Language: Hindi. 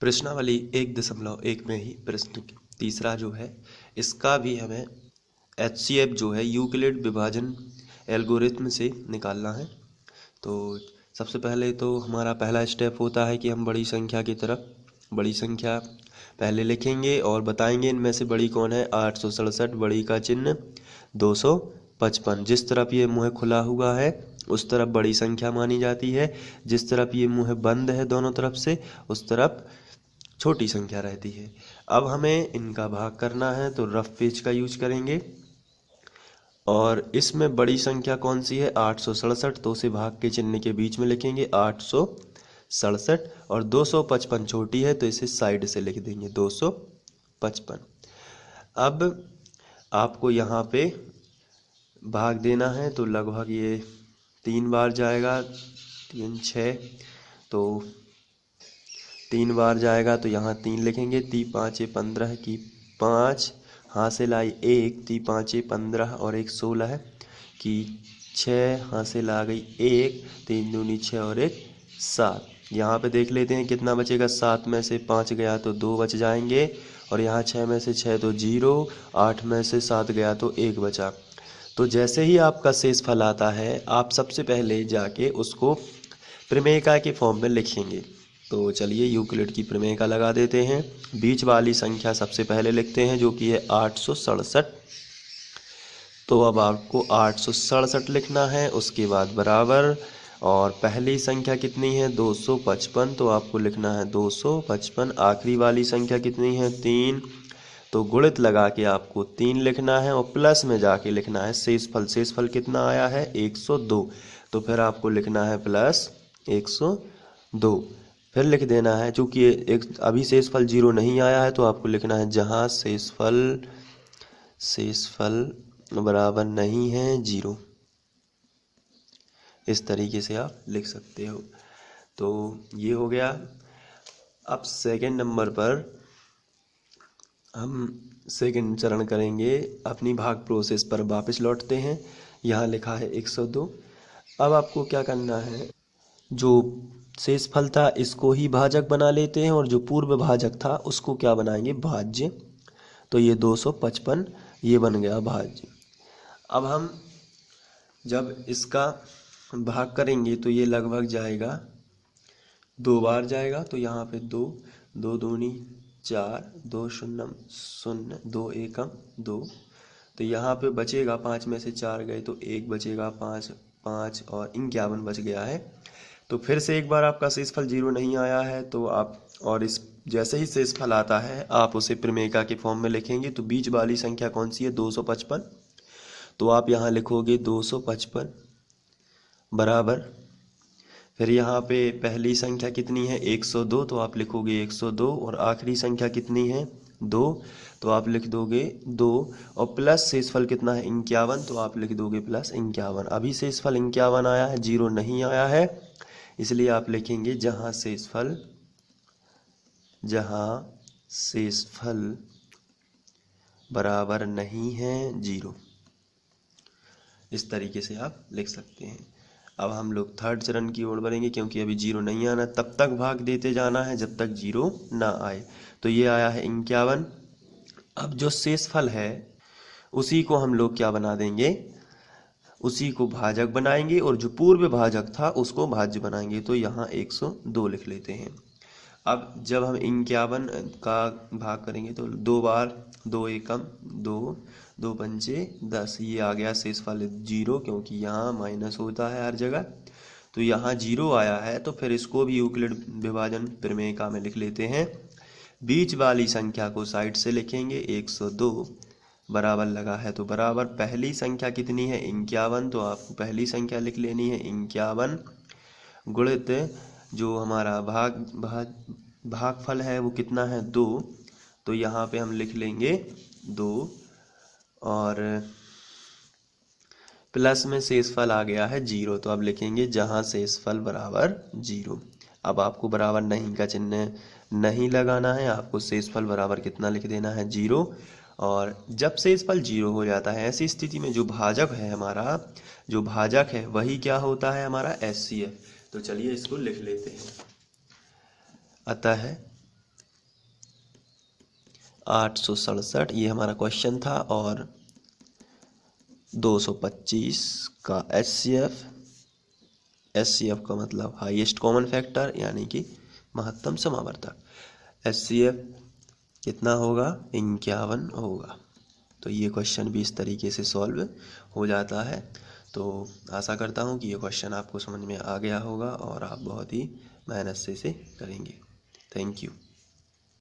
प्रश्नावली 1.1 में ही प्रश्न तीसरा जो है इसका भी हमें HCF जो है यूक्लिड विभाजन एल्गोरिथम से निकालना है। तो सबसे पहले तो हमारा पहला स्टेप होता है कि हम बड़ी संख्या की तरफ बड़ी संख्या पहले लिखेंगे और बताएंगे इनमें से बड़ी कौन है। 867 बड़ी का चिन्ह 255। जिस तरफ ये मुँह खुला हुआ है उस तरफ बड़ी संख्या मानी जाती है, जिस तरफ ये मुँह बंद है दोनों तरफ से उस तरफ छोटी संख्या रहती है। अब हमें इनका भाग करना है तो रफ पेज का यूज करेंगे और इसमें बड़ी संख्या कौन सी है 867, तो उसे भाग के चिन्ह के बीच में लिखेंगे 867 और 255 छोटी है तो इसे साइड से लिख देंगे 255। अब आपको यहाँ पे भाग देना है तो लगभग ये 3 बार जाएगा, 3 6 तो 3 बार जाएगा तो यहाँ 3 लिखेंगे। 3 5 15 की 5 हासिल आई 1, 3 5 15 और 1 16 की 6 हासिल आ गई 1, 3 दूनी 6 और 1 7। यहाँ पे देख लेते हैं कितना बचेगा। 7 में से 5 गया तो 2 बच जाएंगे और यहाँ 6 में से 6 तो 0, 8 में से 7 गया तो 1 बचा। तो जैसे ही आपका शेष फल आता है आप सबसे पहले जाके उसको प्रमेयिका के फॉर्म में लिखेंगे। तो चलिए यूक्लिड की प्रमेयिका लगा देते हैं। बीच वाली संख्या सबसे पहले लिखते हैं जो कि है 867। तो अब आपको 867 लिखना है, उसके बाद बराबर और पहली संख्या कितनी है 255 तो आपको लिखना है 255। आखिरी वाली संख्या कितनी है 3 तो गुणित लगा के आपको 3 लिखना है और प्लस में जाके लिखना है शेषफल। शेषफल कितना आया है 102 तो फिर आपको लिखना है प्लस 102। फिर लिख देना है, चूँकि एक अभी शेषफल 0 नहीं आया है तो आपको लिखना है जहाँ शेषफल बराबर नहीं है 0। इस तरीके से आप लिख सकते हो। तो ये हो गया। अब सेकंड नंबर पर हम सेकंड चरण करेंगे। अपनी भाग प्रोसेस पर वापस लौटते हैं। यहाँ लिखा है 102। अब आपको क्या करना है, जो शेषफल था इसको ही भाजक बना लेते हैं और जो पूर्व भाजक था उसको क्या बनाएंगे भाज्य। तो ये 255 ये बन गया भाज्य। अब हम जब इसका भाग करेंगे तो ये लगभग जाएगा 2 बार जाएगा। तो यहाँ पे 2 2 दूनी 4 2 शून्यम 0 2 एकम 2 तो यहाँ पे बचेगा 5 में से 4 गए तो 1 बचेगा 5 5 और 51 बच गया है। तो फिर से एक बार आपका शेषफल 0 नहीं आया है तो आप और इस जैसे ही शेषफल आता है आप उसे प्रमेयिका के फॉर्म में लिखेंगे। तो बीच वाली संख्या कौन सी है 255 तो आप यहाँ लिखोगे 255 बराबर। फिर यहाँ पे पहली संख्या कितनी है 102 तो आप लिखोगे 102 और आखिरी संख्या कितनी है 2 तो आप लिख दोगे 2 और प्लस शेषफल कितना है 51 तो आप लिख दोगे प्लस 51। अभी शेषफल 51 आया है 0 नहीं आया है इसलिए आप लिखेंगे जहाँ शेषफल बराबर नहीं है 0। इस तरीके से आप लिख सकते हैं। अब हम लोग थर्ड चरण की ओर बढ़ेंगे क्योंकि अभी 0 नहीं आना, तब तक भाग देते जाना है जब तक 0 ना आए। तो ये आया है 51। अब जो शेषफल है उसी को हम लोग क्या बना देंगे, उसी को भाजक बनाएंगे और जो पूर्व भाजक था उसको भाज्य बनाएंगे। तो यहाँ 102 लिख लेते हैं। अब जब हम 51 का भाग करेंगे तो 2 बार 2 एकम 2 2 पंचे 10 ये आ गया शेषफल 0 क्योंकि यहाँ माइनस होता है हर जगह। तो यहाँ 0 आया है तो फिर इसको भी यूक्लिड विभाजन प्रमेयिका में लिख लेते हैं। बीच वाली संख्या को साइड से लिखेंगे 102 बराबर लगा है तो बराबर पहली संख्या कितनी है 51 तो आपको पहली संख्या लिख लेनी है 51 गुणित जो हमारा भागफल है वो कितना है 2 तो यहाँ पे हम लिख लेंगे 2 और प्लस में शेषफल आ गया है 0 तो अब लिखेंगे जहाँ शेषफल बराबर 0। अब आपको बराबर नहीं का चिन्ह नहीं लगाना है, आपको शेषफल बराबर कितना लिख देना है 0। और जब शेषफल 0 हो जाता है ऐसी स्थिति में जो भाजक है हमारा, जो भाजक है वही क्या होता है हमारा HCF। तो चलिए इसको लिख लेते हैं। अतः 867 ये हमारा क्वेश्चन था। और 225 का एचसीएफ का मतलब हाईएस्ट कॉमन फैक्टर यानी कि महत्तम समावर्तक। एचसीएफ कितना होगा? 51 होगा। तो ये क्वेश्चन भी इस तरीके से सॉल्व हो जाता है। तो आशा करता हूँ कि ये क्वेश्चन आपको समझ में आ गया होगा और आप बहुत ही मेहनत से इसे करेंगे। Thank you.